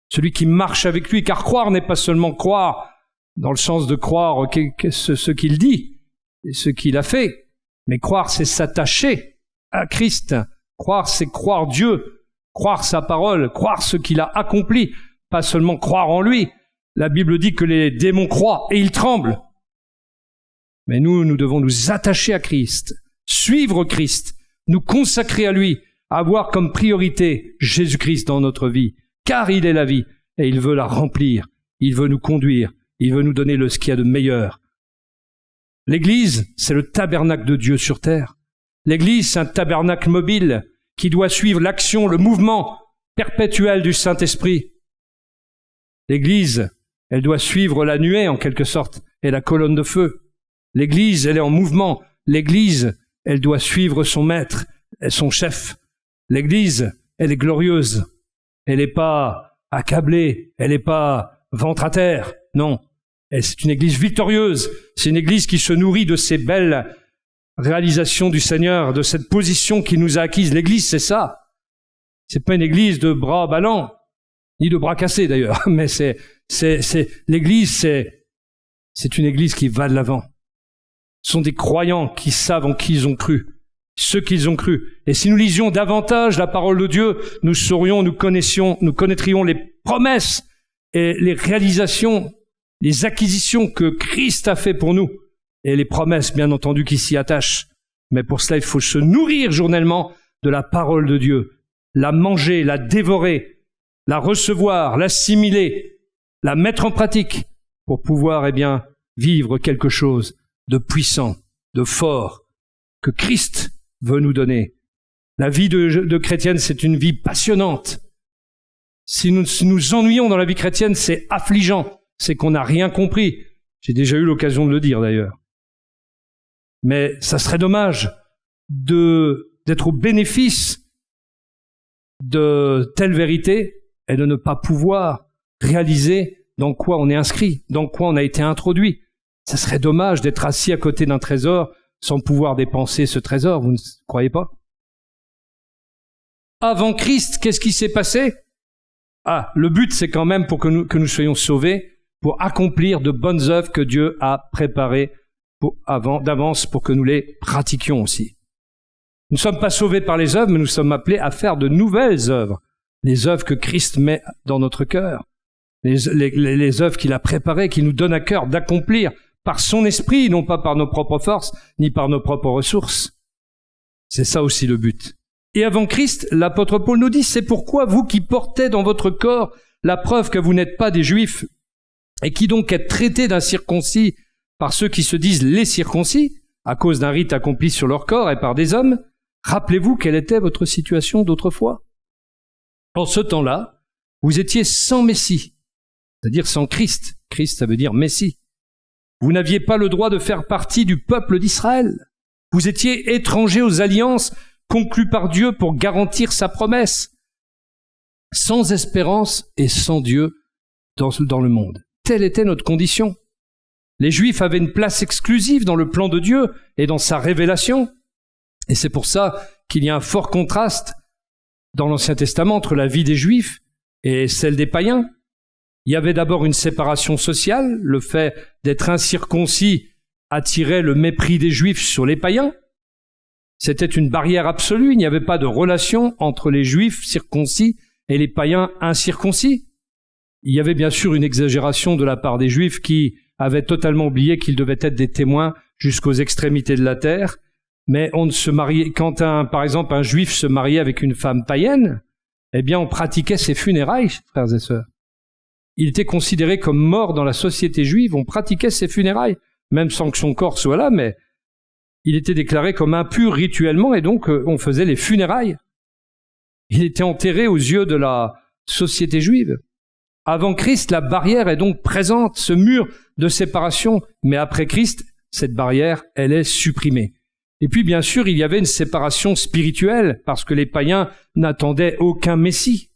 Celui qui marche avec lui, car croire n'est pas seulement croire dans le sens de croire ce qu'il dit et ce qu'il a fait, mais croire c'est s'attacher à Christ. Croire c'est croire Dieu, croire sa parole, croire ce qu'il a accompli, pas seulement croire en lui. La Bible dit que les démons croient et ils tremblent. Mais nous devons nous attacher à Christ, suivre Christ, nous consacrer à lui, avoir comme priorité Jésus-Christ dans notre vie, car il est la vie et il veut la remplir, il veut nous conduire, il veut nous donner ce qu'il y a de meilleur. L'Église, c'est le tabernacle de Dieu sur terre. L'Église, c'est un tabernacle mobile qui doit suivre l'action, le mouvement perpétuel du Saint-Esprit. L'Église, elle doit suivre la nuée en quelque sorte et la colonne de feu. L'Église, elle est en mouvement. L'Église, elle doit suivre son maître, son chef. L'Église, elle est glorieuse. Elle n'est pas accablée, elle n'est pas ventre à terre. Non, c'est une Église victorieuse. C'est une Église qui se nourrit de ces belles réalisations du Seigneur, de cette position qu'il nous a acquise. L'Église, c'est ça. C'est pas une Église de bras ballants, ni de bras cassés d'ailleurs, mais l'Église, c'est une Église qui va de l'avant. Ce sont des croyants qui savent en qui ils ont cru, ceux qu'ils ont cru. Et si nous lisions davantage la parole de Dieu, nous connaîtrions les promesses et les réalisations, les acquisitions que Christ a fait pour nous, et les promesses, bien entendu, qui s'y attachent. Mais pour cela, il faut se nourrir journellement de la parole de Dieu, la manger, la dévorer, la recevoir, l'assimiler, la mettre en pratique pour pouvoir, vivre quelque chose de puissant, de fort, que Christ veut nous donner. La vie de chrétienne, c'est une vie passionnante. Si nous nous ennuyons dans la vie chrétienne, c'est affligeant, c'est qu'on n'a rien compris. J'ai déjà eu l'occasion de le dire d'ailleurs. Mais ça serait dommage d'être au bénéfice de telle vérité et de ne pas pouvoir réaliser dans quoi on est inscrit, dans quoi on a été introduit. Ça serait dommage d'être assis à côté d'un trésor sans pouvoir dépenser ce trésor, vous ne croyez pas? Avant Christ, qu'est-ce qui s'est passé? Le but, c'est quand même pour que nous soyons sauvés, pour accomplir de bonnes œuvres que Dieu a préparées d'avance pour que nous les pratiquions aussi. Nous ne sommes pas sauvés par les œuvres, mais nous sommes appelés à faire de nouvelles œuvres, les œuvres que Christ met dans notre cœur, les œuvres qu'il a préparées, qu'il nous donne à cœur d'accomplir par son esprit, non pas par nos propres forces, ni par nos propres ressources. C'est ça aussi le but. Et avant Christ, l'apôtre Paul nous dit, c'est pourquoi vous qui portez dans votre corps la preuve que vous n'êtes pas des Juifs, et qui donc êtes traités d'incirconcis par ceux qui se disent les circoncis, à cause d'un rite accompli sur leur corps et par des hommes, rappelez-vous quelle était votre situation d'autrefois. En ce temps-là, vous étiez sans Messie, c'est-à-dire sans Christ. Christ, ça veut dire Messie. Vous n'aviez pas le droit de faire partie du peuple d'Israël. Vous étiez étrangers aux alliances conclues par Dieu pour garantir sa promesse, sans espérance et sans Dieu dans le monde. Telle était notre condition. Les Juifs avaient une place exclusive dans le plan de Dieu et dans sa révélation. Et c'est pour ça qu'il y a un fort contraste dans l'Ancien Testament entre la vie des Juifs et celle des païens. Il y avait d'abord une séparation sociale, le fait d'être incirconcis attirait le mépris des Juifs sur les païens. C'était une barrière absolue, il n'y avait pas de relation entre les Juifs circoncis et les païens incirconcis. Il y avait bien sûr une exagération de la part des Juifs qui avaient totalement oublié qu'ils devaient être des témoins jusqu'aux extrémités de la terre, mais on ne se mariait, quand par exemple un Juif se mariait avec une femme païenne, on pratiquait ses funérailles, frères et sœurs. Il était considéré comme mort dans la société juive, on pratiquait ses funérailles, même sans que son corps soit là, mais il était déclaré comme impur rituellement, et donc on faisait les funérailles. Il était enterré aux yeux de la société juive. Avant Christ, la barrière est donc présente, ce mur de séparation, mais après Christ, cette barrière, elle est supprimée. Et puis bien sûr, il y avait une séparation spirituelle, parce que les païens n'attendaient aucun Messie.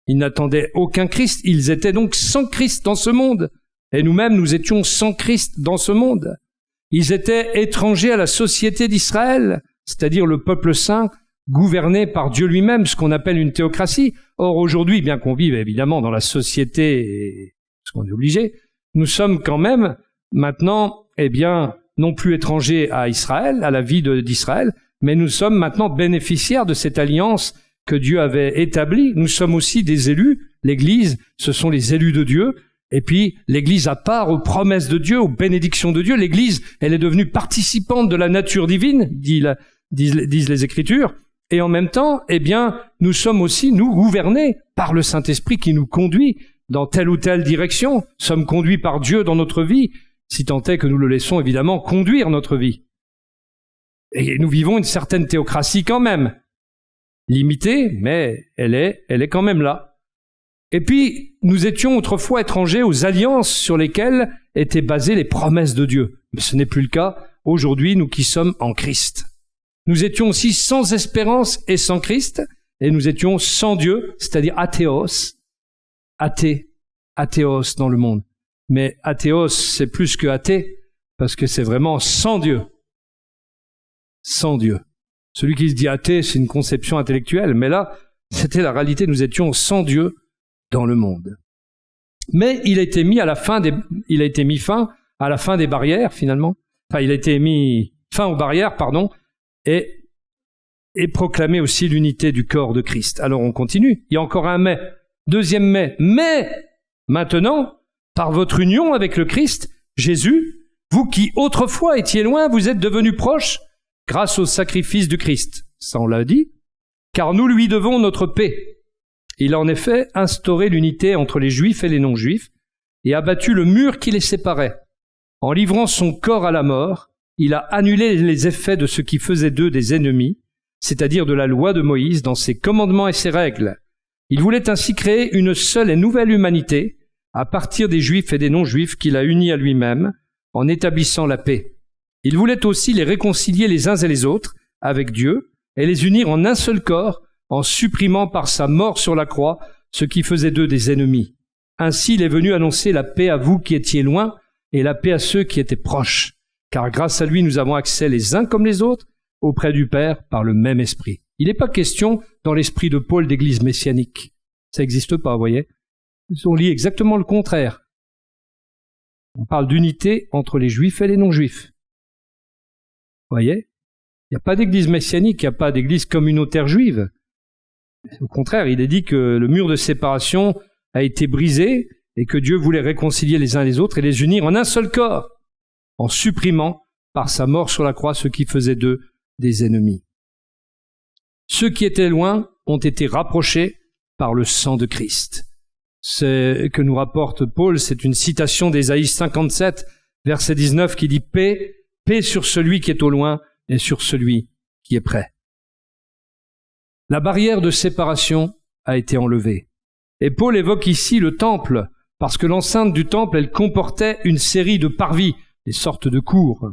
Ils n'attendaient aucun Christ, ils étaient donc sans Christ dans ce monde. Et nous-mêmes, nous étions sans Christ dans ce monde. Ils étaient étrangers à la société d'Israël, c'est-à-dire le peuple saint gouverné par Dieu lui-même, ce qu'on appelle une théocratie. Or aujourd'hui, bien qu'on vive évidemment dans la société, parce qu'on est obligé, nous sommes quand même maintenant, non plus étrangers à Israël, à la vie d'Israël, mais nous sommes maintenant bénéficiaires de cette alliance que Dieu avait établie. Nous sommes aussi des élus. L'Église, ce sont les élus de Dieu. Et puis, l'Église à part aux promesses de Dieu, aux bénédictions de Dieu. L'Église, elle est devenue participante de la nature divine, disent les Écritures. Et en même temps, nous sommes aussi, nous, gouvernés par le Saint-Esprit qui nous conduit dans telle ou telle direction. Nous sommes conduits par Dieu dans notre vie, si tant est que nous le laissons évidemment conduire notre vie. Et nous vivons une certaine théocratie quand même. Limitée, mais elle est quand même là. Et puis, nous étions autrefois étrangers aux alliances sur lesquelles étaient basées les promesses de Dieu. Mais ce n'est plus le cas aujourd'hui, nous qui sommes en Christ. Nous étions aussi sans espérance et sans Christ, et nous étions sans Dieu, c'est-à-dire athéos, athéos dans le monde. Mais athéos, c'est plus que athée, parce que c'est vraiment sans Dieu. Sans Dieu. Celui qui se dit athée, c'est une conception intellectuelle, mais là, c'était la réalité, nous étions sans Dieu dans le monde. Mais il a été mis fin à la fin des barrières, finalement. Enfin, il a été mis fin aux barrières, et proclamé aussi l'unité du corps de Christ. Alors on continue. Il y a encore un mais. Deuxième mais. Mais, maintenant, par votre union avec le Christ, Jésus, vous qui autrefois étiez loin, vous êtes devenus proches grâce au sacrifice du Christ. Ça, on l'a dit. Car nous lui devons notre paix. Il a en effet instauré l'unité entre les Juifs et les non-Juifs et abattu le mur qui les séparait. En livrant son corps à la mort, il a annulé les effets de ce qui faisait d'eux des ennemis, c'est-à-dire de la loi de Moïse dans ses commandements et ses règles. Il voulait ainsi créer une seule et nouvelle humanité à partir des Juifs et des non-Juifs qu'il a unis à lui-même en établissant la paix. Il voulait aussi les réconcilier les uns et les autres avec Dieu et les unir en un seul corps en supprimant par sa mort sur la croix ce qui faisait d'eux des ennemis. Ainsi, il est venu annoncer la paix à vous qui étiez loin et la paix à ceux qui étaient proches. Car grâce à lui, nous avons accès les uns comme les autres auprès du Père par le même esprit. Il n'est pas question dans l'esprit de Paul d'église messianique. Ça n'existe pas, vous voyez. On lit exactement le contraire. On parle d'unité entre les Juifs et les non-Juifs. Vous voyez? Il n'y a pas d'église messianique, il n'y a pas d'église communautaire juive. Au contraire, il est dit que le mur de séparation a été brisé et que Dieu voulait réconcilier les uns les autres et les unir en un seul corps, en supprimant par sa mort sur la croix ce qui faisait d'eux des ennemis. Ceux qui étaient loin ont été rapprochés par le sang de Christ. C'est que nous rapporte Paul, c'est une citation d'Ésaïe 57, verset 19, qui dit « Paix, paix sur celui qui est au loin et sur celui qui est près. » La barrière de séparation a été enlevée. Et Paul évoque ici le temple, parce que l'enceinte du temple, elle comportait une série de parvis, des sortes de cours,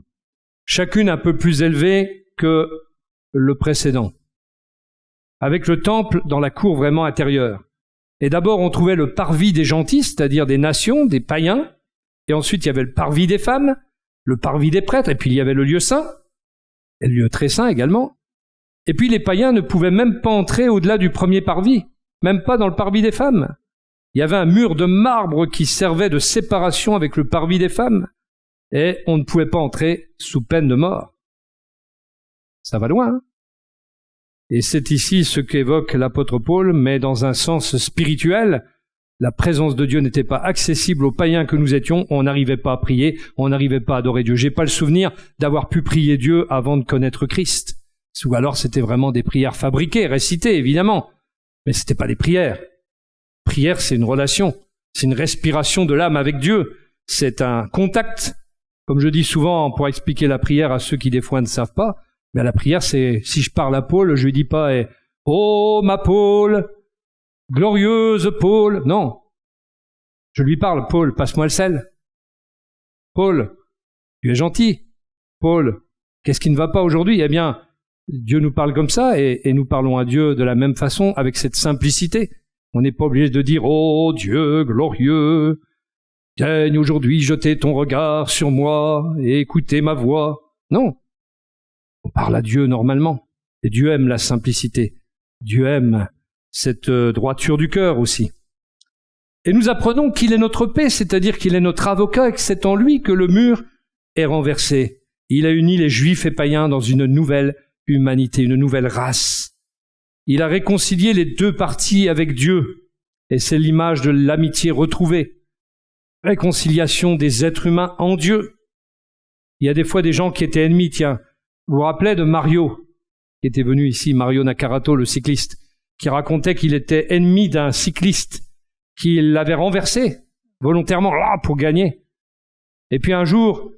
chacune un peu plus élevée que le précédent, avec le temple dans la cour vraiment intérieure. Et d'abord, on trouvait le parvis des gentils, c'est-à-dire des nations, des païens, et ensuite il y avait le parvis des femmes, le parvis des prêtres, et puis il y avait le lieu saint, et le lieu très saint également. Et puis les païens ne pouvaient même pas entrer au-delà du premier parvis, même pas dans le parvis des femmes. Il y avait un mur de marbre qui servait de séparation avec le parvis des femmes, et on ne pouvait pas entrer sous peine de mort. Ça va loin, hein? Et c'est ici ce qu'évoque l'apôtre Paul, mais dans un sens spirituel. La présence de Dieu n'était pas accessible aux païens que nous étions, on n'arrivait pas à prier, on n'arrivait pas à adorer Dieu. J'ai pas le souvenir d'avoir pu prier Dieu avant de connaître Christ. Ou alors c'était vraiment des prières fabriquées, récitées, évidemment. Mais c'était pas des prières. Prière, c'est une relation. C'est une respiration de l'âme avec Dieu. C'est un contact. Comme je dis souvent pour expliquer la prière à ceux qui des fois ne savent pas, mais la prière, c'est, si je parle à Paul, je lui dis pas « Oh, ma Paul, glorieuse Paul !» Non. Je lui parle « Paul, passe-moi le sel. Paul, tu es gentil. Paul, qu'est-ce qui ne va pas aujourd'hui ?» Eh bien, Dieu nous parle comme ça et nous parlons à Dieu de la même façon, avec cette simplicité. On n'est pas obligé de dire « Oh, Dieu glorieux, daigne aujourd'hui jeter ton regard sur moi et écouter ma voix. » Non. On parle à Dieu normalement. Et Dieu aime la simplicité. Dieu aime cette droiture du cœur aussi. Et nous apprenons qu'il est notre paix, c'est-à-dire qu'il est notre avocat et que c'est en lui que le mur est renversé. Il a uni les Juifs et païens dans une nouvelle humanité, une nouvelle race. Il a réconcilié les deux parties avec Dieu, et c'est l'image de l'amitié retrouvée. Réconciliation des êtres humains en Dieu. Il y a des fois des gens qui étaient ennemis, tiens, vous vous rappelez de Mario, qui était venu ici, Mario Nakarato, le cycliste, qui racontait qu'il était ennemi d'un cycliste, qu'il l'avait renversé volontairement là pour gagner. Et puis un jour,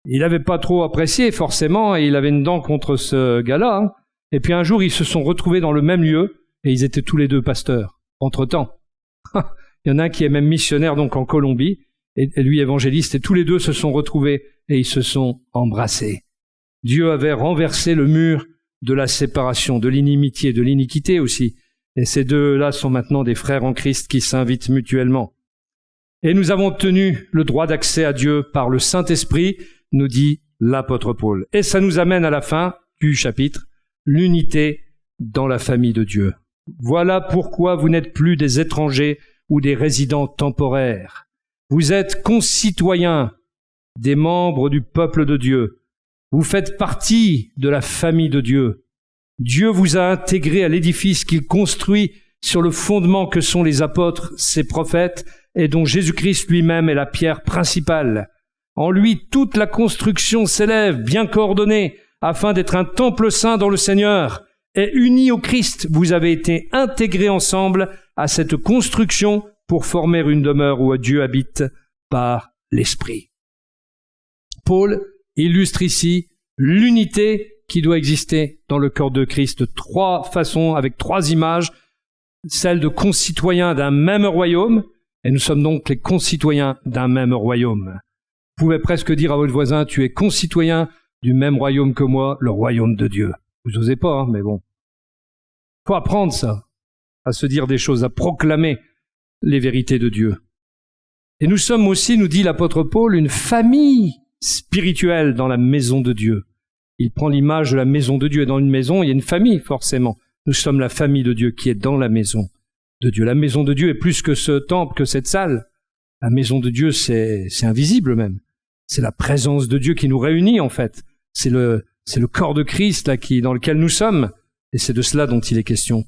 il n'avait pas trop apprécié forcément, et il avait une dent contre ce gars-là. Hein. Et puis un jour, ils se sont retrouvés dans le même lieu, et ils étaient tous les deux pasteurs. Entre-temps, il y en a un qui est même missionnaire donc en Colombie, et lui évangéliste, et tous les deux se sont retrouvés, et ils se sont embrassés. Dieu avait renversé le mur de la séparation, de l'inimitié, de l'iniquité aussi. Et ces deux-là sont maintenant des frères en Christ qui s'invitent mutuellement. Et nous avons obtenu le droit d'accès à Dieu par le Saint-Esprit, nous dit l'apôtre Paul. Et ça nous amène à la fin du chapitre, l'unité dans la famille de Dieu. Voilà pourquoi vous n'êtes plus des étrangers ou des résidents temporaires. Vous êtes concitoyens des membres du peuple de Dieu. Vous faites partie de la famille de Dieu. Dieu vous a intégré à l'édifice qu'il construit sur le fondement que sont les apôtres, ses prophètes, et dont Jésus-Christ lui-même est la pierre principale. En lui, toute la construction s'élève, bien coordonnée, afin d'être un temple saint dans le Seigneur. Et unis au Christ, vous avez été intégrés ensemble à cette construction pour former une demeure où Dieu habite par l'Esprit. Paul illustre ici l'unité qui doit exister dans le corps de Christ de trois façons, avec trois images, celle de concitoyens d'un même royaume, et nous sommes donc les concitoyens d'un même royaume. Vous pouvez presque dire à votre voisin, tu es concitoyen du même royaume que moi, le royaume de Dieu. Vous n'osez pas, hein, mais bon. Faut apprendre ça, à se dire des choses, à proclamer les vérités de Dieu. Et nous sommes aussi, nous dit l'apôtre Paul, une famille spirituelle dans la maison de Dieu. Il prend l'image de la maison de Dieu. Et dans une maison, il y a une famille, forcément. Nous sommes la famille de Dieu qui est dans la maison de Dieu. La maison de Dieu est plus que ce temple, que cette salle. La maison de Dieu, c'est invisible même. C'est la présence de Dieu qui nous réunit, en fait. C'est le corps de Christ, là, dans lequel nous sommes. Et c'est de cela dont il est question.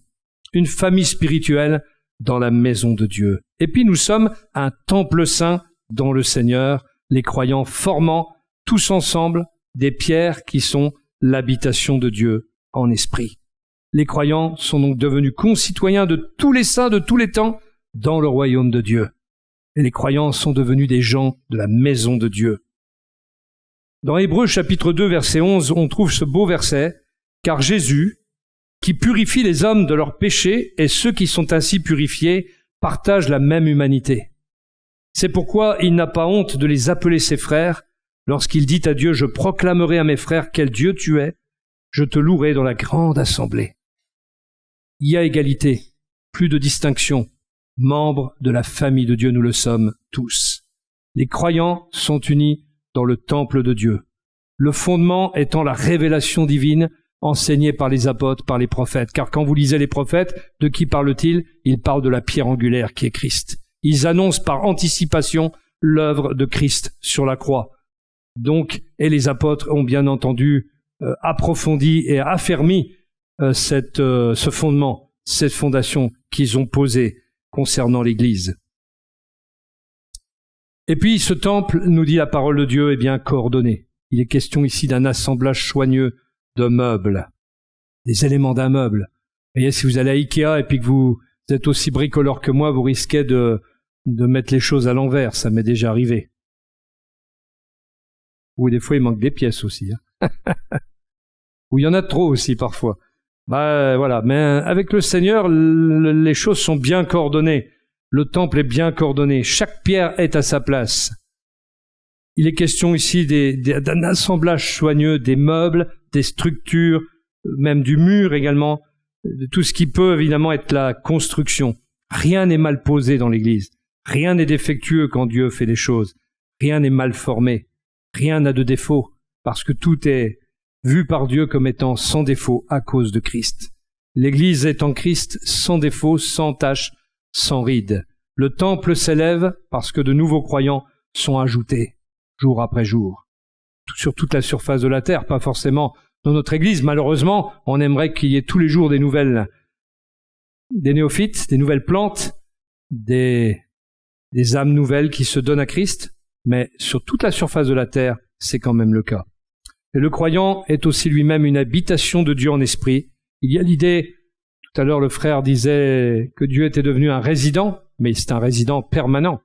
Une famille spirituelle dans la maison de Dieu. Et puis nous sommes un temple saint dans le Seigneur, les croyants formant tous ensemble des pierres qui sont l'habitation de Dieu en esprit. Les croyants sont donc devenus concitoyens de tous les saints de tous les temps dans le royaume de Dieu. Et les croyants sont devenus des gens de la maison de Dieu. Dans Hébreux chapitre 2 verset 11, on trouve ce beau verset, « Car Jésus, qui purifie les hommes de leurs péchés, et ceux qui sont ainsi purifiés partagent la même humanité. C'est pourquoi il n'a pas honte de les appeler ses frères, lorsqu'il dit à Dieu, « Je proclamerai à mes frères quel Dieu tu es, je te louerai dans la grande assemblée. » Il y a égalité, plus de distinction. Membres de la famille de Dieu, nous le sommes tous. Les croyants sont unis dans le temple de Dieu. Le fondement étant la révélation divine enseignée par les apôtres, par les prophètes. Car quand vous lisez les prophètes, de qui parlent-ils? Ils parlent de la pierre angulaire qui est Christ. Ils annoncent par anticipation l'œuvre de Christ sur la croix. Donc, et les apôtres ont bien entendu approfondi et affermi ce fondement, cette fondation qu'ils ont posée concernant l'Église. Et puis ce temple, nous dit la parole de Dieu, est bien coordonné. Il est question ici d'un assemblage soigneux de meubles, des éléments d'un meuble. Vous voyez, si vous allez à Ikea et puis que vous êtes aussi bricoleur que moi, vous risquez de mettre les choses à l'envers, ça m'est déjà arrivé. Ou des fois il manque des pièces aussi. Hein. Ou il y en a trop aussi parfois. Voilà, mais avec le Seigneur, les choses sont bien coordonnées. Le temple est bien coordonné. Chaque pierre est à sa place. Il est question ici d'un assemblage soigneux des meubles, des structures, même du mur également, de tout ce qui peut évidemment être la construction. Rien n'est mal posé dans l'Église. Rien n'est défectueux quand Dieu fait des choses. Rien n'est mal formé. Rien n'a de défaut, parce que tout est vue par Dieu comme étant sans défaut à cause de Christ. L'Église est en Christ sans défaut, sans tache, sans ride. Le temple s'élève parce que de nouveaux croyants sont ajoutés, jour après jour, sur toute la surface de la terre, pas forcément dans notre Église. Malheureusement, on aimerait qu'il y ait tous les jours des néophytes, des nouvelles plantes, des âmes nouvelles qui se donnent à Christ, mais sur toute la surface de la terre, c'est quand même le cas. Et le croyant est aussi lui-même une habitation de Dieu en esprit. Il y a l'idée, tout à l'heure le frère disait que Dieu était devenu un résident, mais c'est un résident permanent.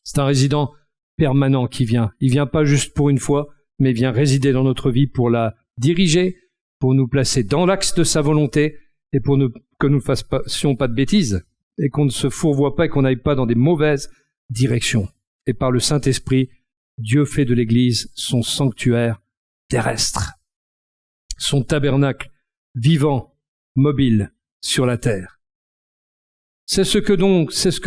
C'est un résident permanent qui vient. Il vient pas juste pour une fois, mais vient résider dans notre vie pour la diriger, pour nous placer dans l'axe de sa volonté et pour que nous ne fassions pas de bêtises et qu'on ne se fourvoie pas et qu'on n'aille pas dans des mauvaises directions. Et par le Saint-Esprit, Dieu fait de l'Église son sanctuaire terrestre, son tabernacle vivant, mobile sur la terre. C'est ce que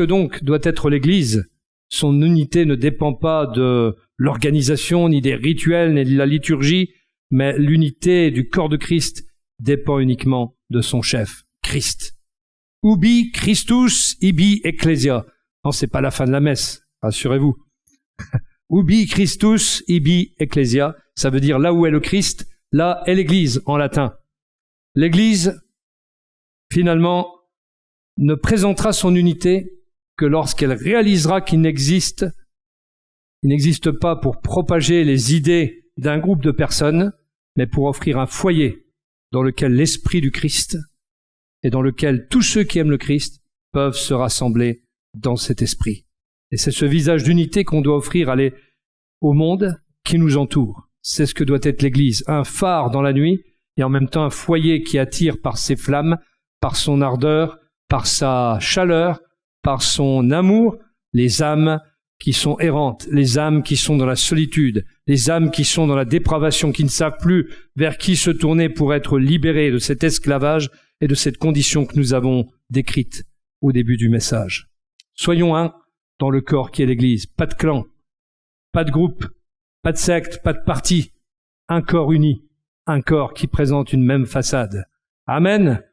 donc doit être l'Église. Son unité ne dépend pas de l'organisation, ni des rituels, ni de la liturgie, mais l'unité du corps de Christ dépend uniquement de son chef, Christ. Ubi Christus, ibi Ecclesia. Non, c'est pas la fin de la messe, rassurez-vous. Ubi Christus, ibi Ecclesia, ça veut dire là où est le Christ, là est l'Église en latin. L'Église, finalement, ne présentera son unité que lorsqu'elle réalisera qu'il n'existe pas pour propager les idées d'un groupe de personnes, mais pour offrir un foyer dans lequel l'Esprit du Christ et dans lequel tous ceux qui aiment le Christ peuvent se rassembler dans cet esprit. Et c'est ce visage d'unité qu'on doit offrir au monde qui nous entoure. C'est ce que doit être l'Église, un phare dans la nuit et en même temps un foyer qui attire par ses flammes, par son ardeur, par sa chaleur, par son amour, les âmes qui sont errantes, les âmes qui sont dans la solitude, les âmes qui sont dans la dépravation, qui ne savent plus vers qui se tourner pour être libérées de cet esclavage et de cette condition que nous avons décrite au début du message. Soyons un dans le corps qui est l'Église. Pas de clan, pas de groupe, pas de secte, pas de parti. Un corps uni, un corps qui présente une même façade. Amen.